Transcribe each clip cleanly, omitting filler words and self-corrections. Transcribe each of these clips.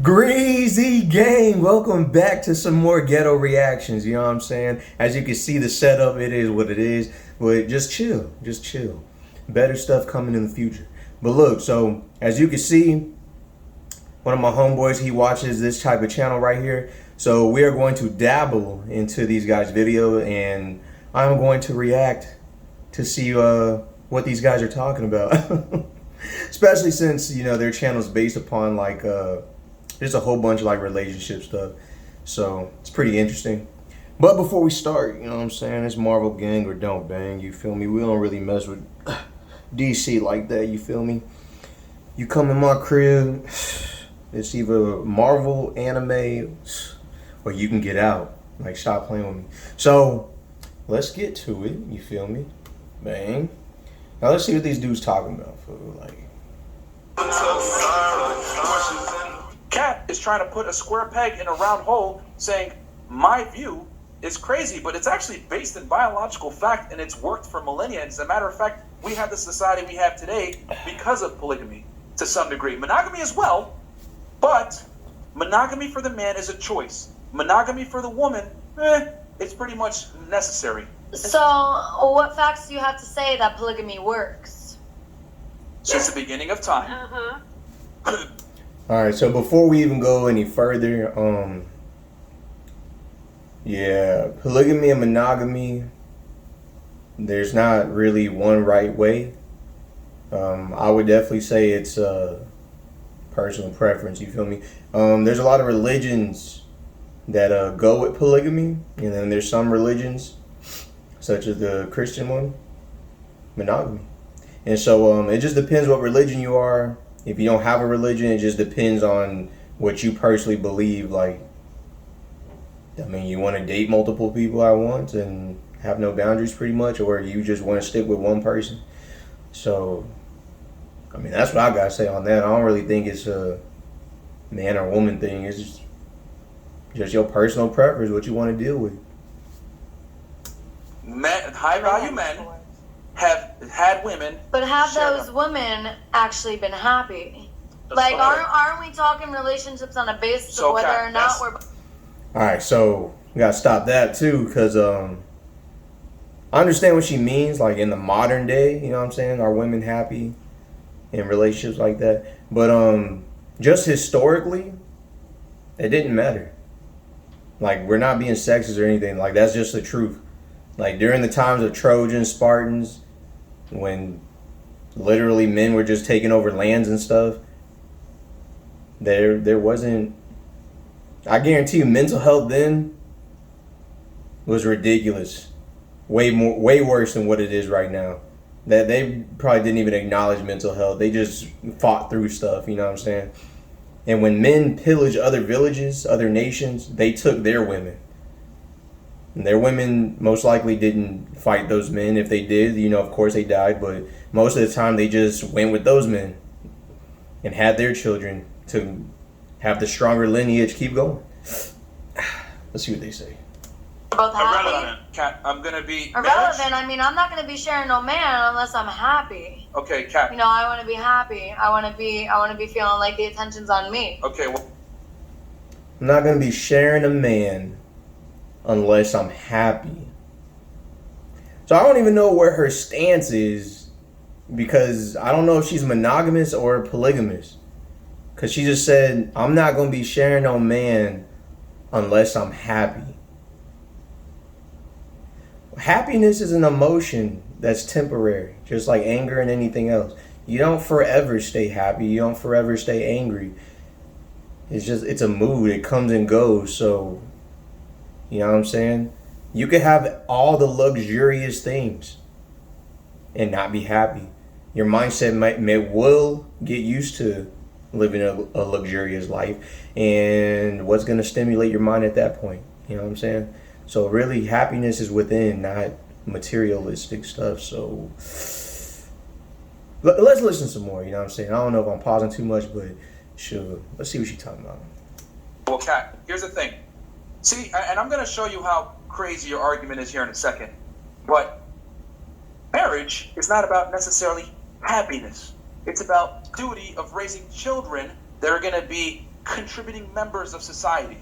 Greasy gang, welcome back to some more ghetto reactions. You know what I'm saying? As you can see, the setup, it is what it is. But just chill. Better stuff coming in the future. But look, so as you can see, one of my homeboys, he watches this type of channel right here. So we are going to dabble into these guys' video, and I'm going to react to see what these guys are talking about. Especially since, you know, their channel is based upon like there's a whole bunch of like relationship stuff, so it's pretty interesting. But before we start, you know what I'm saying, it's Marvel gang or don't bang, you feel me? We don't really mess with DC like that, you feel me? You come in my crib, it's either Marvel, anime, or you can get out. Like, stop playing with me. So let's get to it, you feel me? Bang. Now let's see what these dudes talking about, fool. Like, Cat is trying to put a square peg in a round hole, saying, my view is crazy, but it's actually based in biological fact, and it's worked for millennia. As a matter of fact, we have the society we have today because of polygamy to some degree. Monogamy as well, but monogamy for the man is a choice. Monogamy for the woman, it's pretty much necessary. So, what facts do you have to say that polygamy works? Since the beginning of time. all right, so before we even go any further, yeah, polygamy and monogamy, there's not really one right way. I would definitely say it's personal preference, you feel me? There's a lot of religions that go with polygamy, and then there's some religions, such as the Christian one, monogamy. And so it just depends what religion you are. If you don't have a religion, it just depends on what you personally believe. Like, I mean, you want to date multiple people at once and have no boundaries pretty much, or you just want to stick with one person. So, I mean, that's what I got to say on that. I don't really think it's a man or woman thing. It's just your personal preference, what you want to deal with. Men, high value men have had women. But have those women actually been happy? Like, aren't we talking relationships on a basis of whether or not we're... All right, so we got to stop that too, because I understand what she means, like in the modern day, you know what I'm saying? Are women happy in relationships like that? But just historically, it didn't matter. Like, we're not being sexist or anything. Like, that's just the truth. Like, during the times of Trojans, Spartans, when literally men were just taking over lands and stuff, there wasn't... I guarantee you, mental health then was ridiculous. Way worse than what it is right now. That they probably didn't even acknowledge mental health. They just fought through stuff, you know what I'm saying? And when men pillaged other villages, other nations, they took their women. And their women most likely didn't fight those men. If they did, you know, of course they died. But most of the time they just went with those men and had their children to have the stronger lineage keep going. Let's see what they say. Both happy? Irrelevant, Cat. I'm gonna be irrelevant. I mean, I'm not gonna be sharing no man unless I'm happy. Okay, Cat. You know, I want to be happy. I want to be feeling like the attention's on me. Okay, well, I'm not gonna be sharing a man unless I'm happy. So I don't even know where her stance is, because I don't know if she's monogamous or polygamous. Because she just said, I'm not gonna be sharing no man unless I'm happy. Happiness is an emotion that's temporary, just like anger and anything else. You don't forever stay happy. You don't forever stay angry. It's a mood. It comes and goes. So, you know what I'm saying? You could have all the luxurious things and not be happy. Your mindset will get used to living a luxurious life. And what's going to stimulate your mind at that point? You know what I'm saying? So really, happiness is within, not materialistic stuff. So let's listen some more. You know what I'm saying? I don't know if I'm pausing too much, but sure. Let's see what she's talking about. well, Cat, here's the thing. See, and I'm going to show you how crazy your argument is here in a second. But marriage is not about necessarily happiness. It's about duty of raising children that are going to be contributing members of society.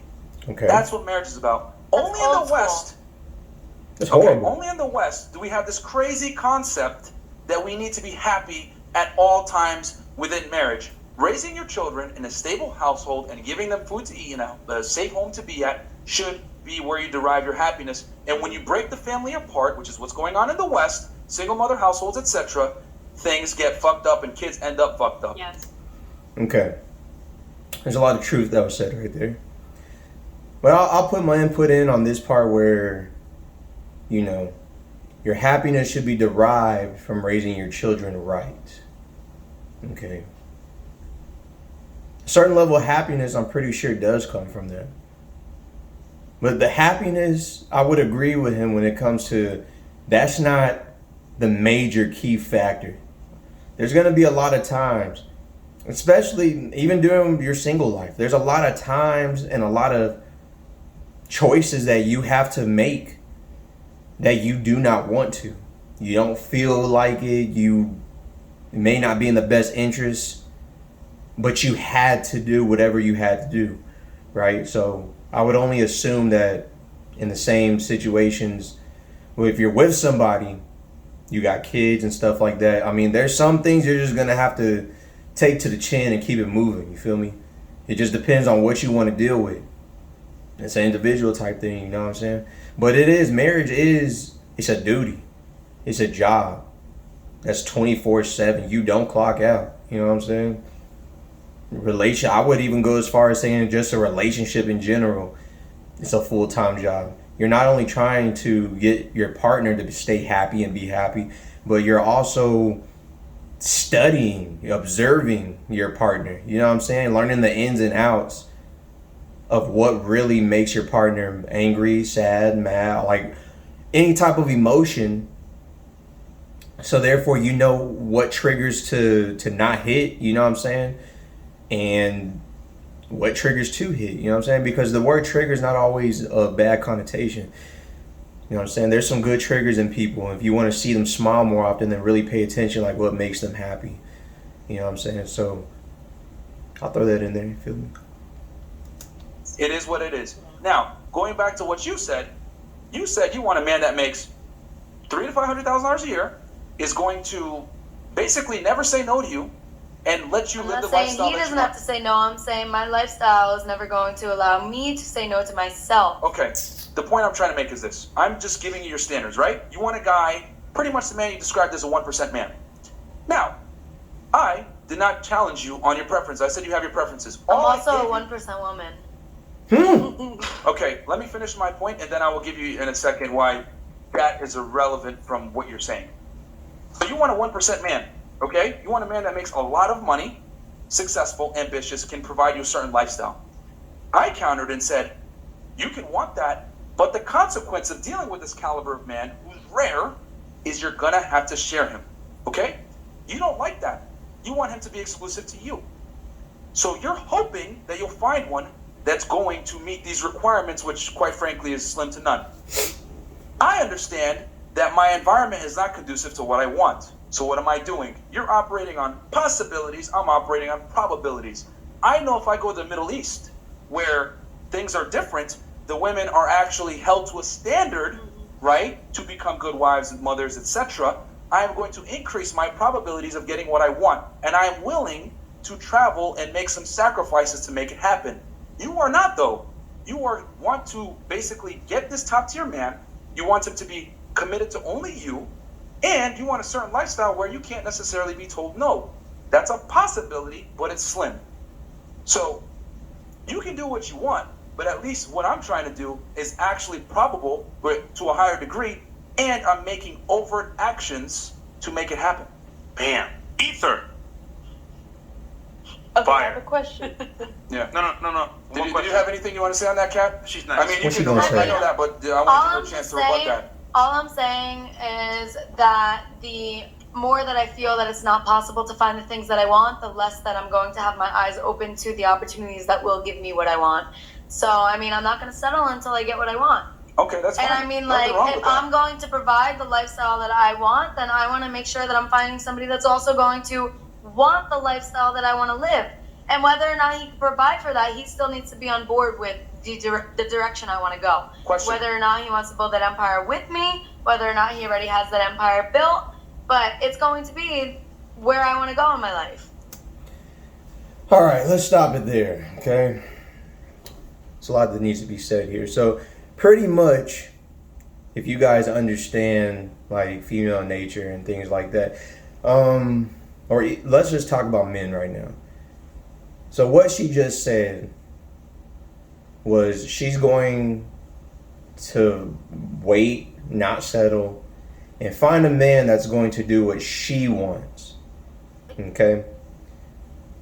Okay. That's what marriage is about. That's only in the West. That's horrible. Only in the West do we have this crazy concept that we need to be happy at all times within marriage. Raising your children in a stable household and giving them food to eat and a safe home to be at should be where you derive your happiness. And when you break the family apart, which is what's going on in the West, single mother households, etc., things get fucked up and kids end up fucked up. Yes. Okay. There's a lot of truth that was said right there. But I'll put my input in on this part where, you know, your happiness should be derived from raising your children right. Okay. A certain level of happiness, I'm pretty sure, does come from that. But the happiness, I would agree with him when it comes to, that's not the major key factor. There's going to be a lot of times, especially even during your single life, there's a lot of times and a lot of choices that you have to make that you do not want to. You don't feel like it. It may not be in the best interest, but you had to do whatever you had to do, right? So I would only assume that in the same situations, if you're with somebody, you got kids and stuff like that. I mean, there's some things you're just going to have to take to the chin and keep it moving. You feel me? It just depends on what you want to deal with. It's an individual type thing, you know what I'm saying? But marriage is, it's a duty. It's a job. That's 24/7. You don't clock out. You know what I'm saying? I would even go as far as saying just a relationship in general. It's a full-time job. You're not only trying to get your partner to stay happy and be happy, but you're also studying, observing your partner. You know what I'm saying? Learning the ins and outs of what really makes your partner angry, sad, mad, like any type of emotion. So therefore, you know what triggers to not hit, you know what I'm saying? And what triggers to hit, you know what I'm saying? Because the word trigger is not always a bad connotation. You know what I'm saying? There's some good triggers in people. If you want to see them smile more often, then really pay attention, like what makes them happy. You know what I'm saying? So I'll throw that in there, you feel me? It is what it is. Now, going back to what you said you want a man that makes $300,000 to $500,000 a year, is going to basically never say no to you, and let you live the lifestyle he doesn't have to say no. I'm saying my lifestyle is never going to allow me to say no to myself. Okay. The point I'm trying to make is this. I'm just giving you your standards, right? You want a guy, pretty much the man you described as a 1% man. Now, I did not challenge you on your preference. I said you have your preferences. I'm also a 1% woman. Okay, let me finish my point, and then I will give you in a second why that is irrelevant from what you're saying. So you want a 1% man. Okay? You want a man that makes a lot of money, successful, ambitious, can provide you a certain lifestyle. I countered and said, you can want that, but the consequence of dealing with this caliber of man, who's rare, is you're gonna have to share him. Okay? You don't like that. You want him to be exclusive to you. So you're hoping that you'll find one that's going to meet these requirements, which quite frankly is slim to none. I understand that my environment is not conducive to what I want. So what am I doing? You're operating on possibilities. I'm operating on probabilities. I know if I go to the Middle East, where things are different, the women are actually held to a standard, right, to become good wives and mothers, etc. I am going to increase my probabilities of getting what I want. And I am willing to travel and make some sacrifices to make it happen. You are not, though. You want to basically get this top tier man. You want him to be committed to only you. And you want a certain lifestyle where you can't necessarily be told no. That's a possibility, but it's slim. So you can do what you want, but at least what I'm trying to do is actually probable, but to a higher degree, and I'm making overt actions to make it happen. Bam. Ether. Okay, Fire. I have a question. Yeah. No. Did you have anything you want to say on that, Kat? She's nice. I mean, you What's she can. gonna I say? know that, but I want to give her a chance to rebut that. All I'm saying is that the more that I feel that it's not possible to find the things that I want, the less that I'm going to have my eyes open to the opportunities that will give me what I want. So, I mean, I'm not going to settle until I get what I want. Okay, that's fine. And I mean, Nothing like, wrong if with that. I'm going to provide the lifestyle that I want, then I want to make sure that I'm finding somebody that's also going to want the lifestyle that I want to live. And whether or not he can provide for that, he still needs to be on board with the direction I want to go. Question. Whether or not he wants to build that empire with me, whether or not he already has that empire built, but it's going to be where I want to go in my life. All right, let's stop it there, okay? There's a lot that needs to be said here. So pretty much, if you guys understand like female nature and things like that, or let's just talk about men right now. So what she just said was she's going to wait, not settle, and find a man that's going to do what she wants. Okay?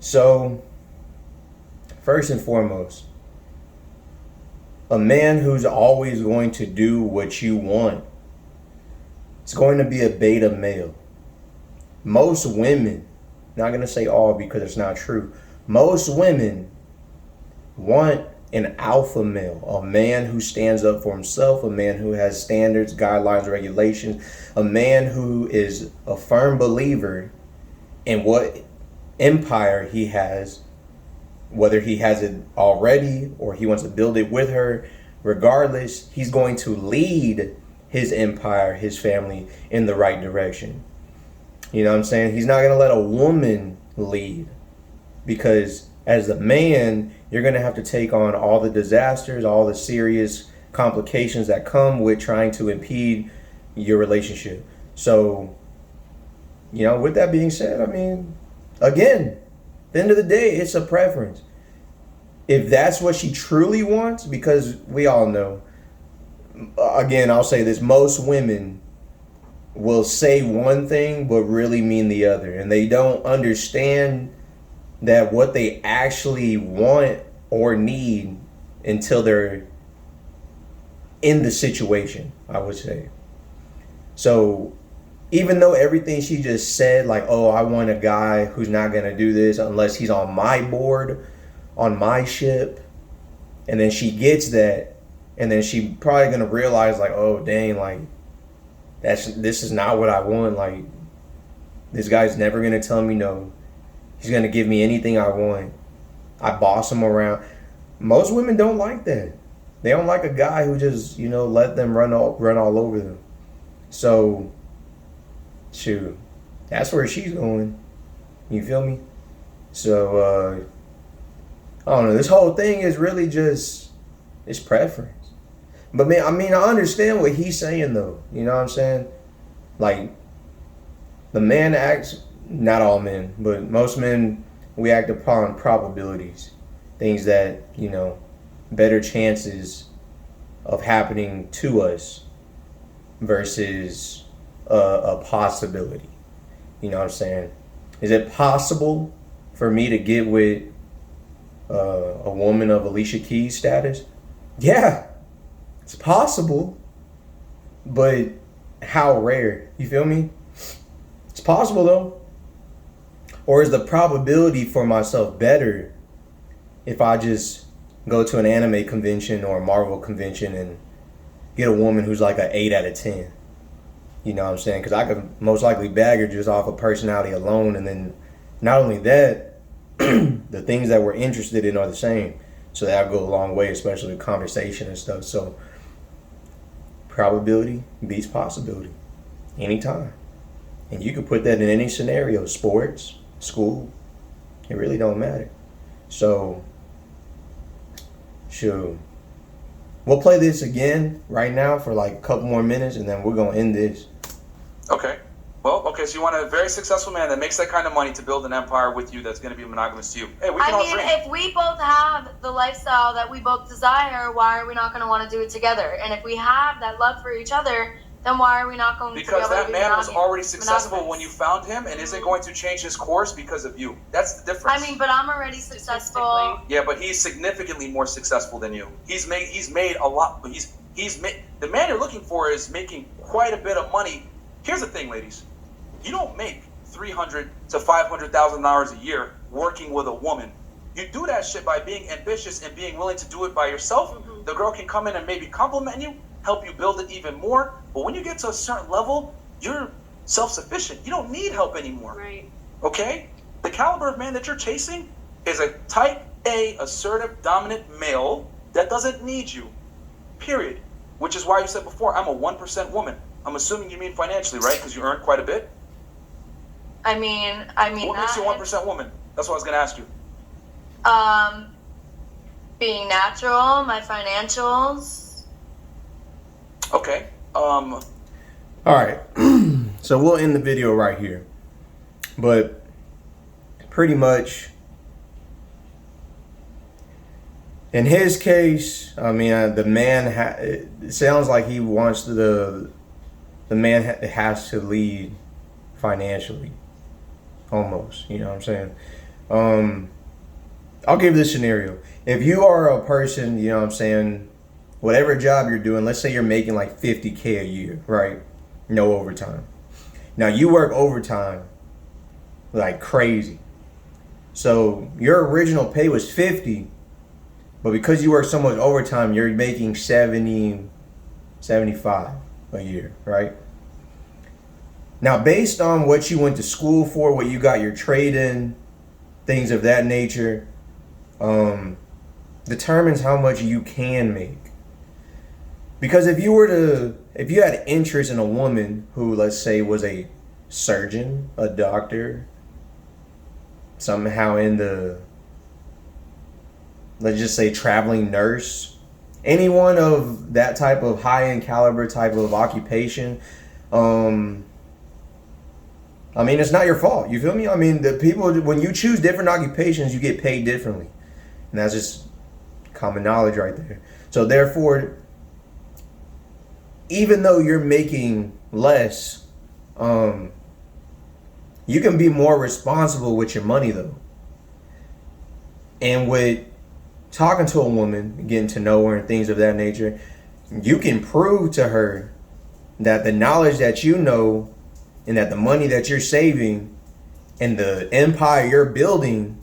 So, first and foremost, a man who's always going to do what you want, it's going to be a beta male. Most women, not going to say all because it's not true, most women want an alpha male, a man who stands up for himself, a man who has standards, guidelines, regulations, a man who is a firm believer in what empire he has, whether he has it already or he wants to build it with her. Regardless, he's going to lead his empire, his family in the right direction. You know what I'm saying? He's not going to let a woman lead, because as a man, you're going to have to take on all the disasters, all the serious complications that come with trying to impede your relationship. So, you know, with that being said, I mean, again, at the end of the day, it's a preference. If that's what she truly wants, because we all know, again, I'll say this, most women will say one thing but really mean the other, and they don't understand that what they actually want or need until they're in the situation, I would say. So even though everything she just said, like, oh, I want a guy who's not going to do this unless he's on my board, on my ship, and then she gets that, and then she probably going to realize, like, oh, dang, like, this is not what I want. Like, this guy's never going to tell me no. He's going to give me anything I want. I boss him around. Most women don't like that. They don't like a guy who just, you know, let them run all over them. So, shoot, that's where she's going. You feel me? So, I don't know. This whole thing is really just, it's preference. But man, I mean, I understand what he's saying though. You know what I'm saying? Like, the man acts, not all men, but most men, we act upon probabilities. Things that, you know, better chances of happening to us versus a possibility. You know what I'm saying? Is it possible for me to get with a woman of Alicia Keys' status? Yeah, it's possible, but how rare? You feel me? It's possible though. Or is the probability for myself better if I just go to an anime convention or a Marvel convention and get a woman who's like an 8 out of 10? You know what I'm saying? Because I could most likely bag her just off of personality alone. And then not only that, the things that we're interested in are the same. So that'll go a long way, especially with conversation and stuff. So probability beats possibility anytime. And you can put that in any scenario, sports, school, it really don't matter. So, sure. We'll play this again right now for like a couple more minutes, and then we're going to end this. Okay. Well, okay, so you want a very successful man that makes that kind of money to build an empire with you that's going to be monogamous to you. Hey, we can all dream. If we both have the lifestyle that we both desire, why are we not going to want to do it together? And if we have that love for each other, then why are we not going to be able to Because that man was already successful monogamous when you found him and isn't going to change his course because of you. That's the difference. I mean, but I'm already successful. Yeah, but he's significantly more successful than you. He's made a lot. He's made, the man you're looking for is making quite a bit of money. Here's the thing, ladies. You don't make $300,000 to $500,000 a year working with a woman. You do that shit by being ambitious and being willing to do it by yourself. Mm-hmm. The girl can come in and maybe compliment you, help you build it even more. But when you get to a certain level, you're self-sufficient. You don't need help anymore. Right. Okay? The caliber of man that you're chasing is a type A assertive dominant male that doesn't need you. Period. Which is why you said before, I'm a 1% woman. I'm assuming you mean financially, right? Because you earn quite a bit. I mean. What makes you a 1% woman? That's what I was going to ask you. Being natural, my financials. Okay. All right. So we'll end the video right here. But pretty much, in his case, I mean, the man, it sounds like he wants the man has to lead financially, almost. You know what I'm saying? I'll give this scenario. If you are a person, you know what I'm saying, whatever job you're doing, let's say you're making like 50K a year, right? No overtime. Now you work overtime like crazy. So your original pay was 50, but because you work so much overtime, you're making 70, 75 a year, right? Now, based on what you went to school for, what you got your trade in, things of that nature, determines how much you can make. Because if you had interest in a woman who, let's say, was a surgeon, a doctor, somehow in the, let's just say, traveling nurse, anyone of that type of high-end caliber type of occupation, I mean, it's not your fault. You feel me? I mean, the people, when you choose different occupations, you get paid differently. And that's just common knowledge right there. So therefore, even though you're making less, you can be more responsible with your money though. And with talking to a woman, getting to know her and things of that nature, you can prove to her that the knowledge that you know and that the money that you're saving and the empire you're building,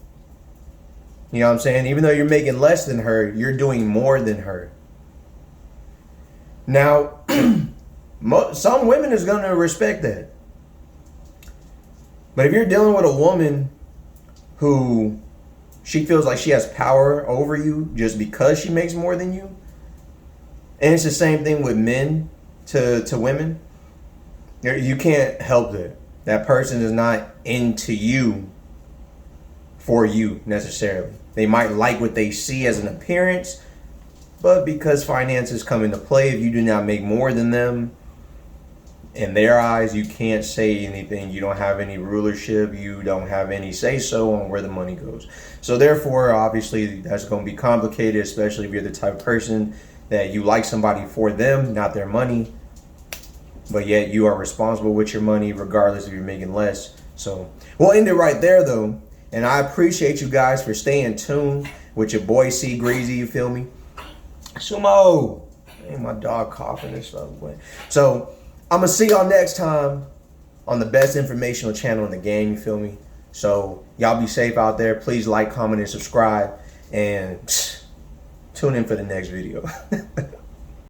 you know what I'm saying? Even though you're making less than her, you're doing more than her. Now, some women is going to respect that. But if you're dealing with a woman who she feels like she has power over you just because she makes more than you, and it's the same thing with men to women, you can't help that. That person is not into you for you necessarily. They might like what they see as an appearance, but because finances come into play, if you do not make more than them, in their eyes, you can't say anything. You don't have any rulership. You don't have any say-so on where the money goes. So therefore, obviously, that's going to be complicated, especially if you're the type of person that you like somebody for them, not their money. But yet you are responsible with your money regardless if you're making less. So we'll end it right there, though. And I appreciate you guys for staying tuned with your boy C Greasy, you feel me? Sumo! Ain't my dog coughing and stuff. So I'm going to see y'all next time on the best informational channel in the game, you feel me? So y'all be safe out there. Please like, comment, and subscribe. And tune in for the next video.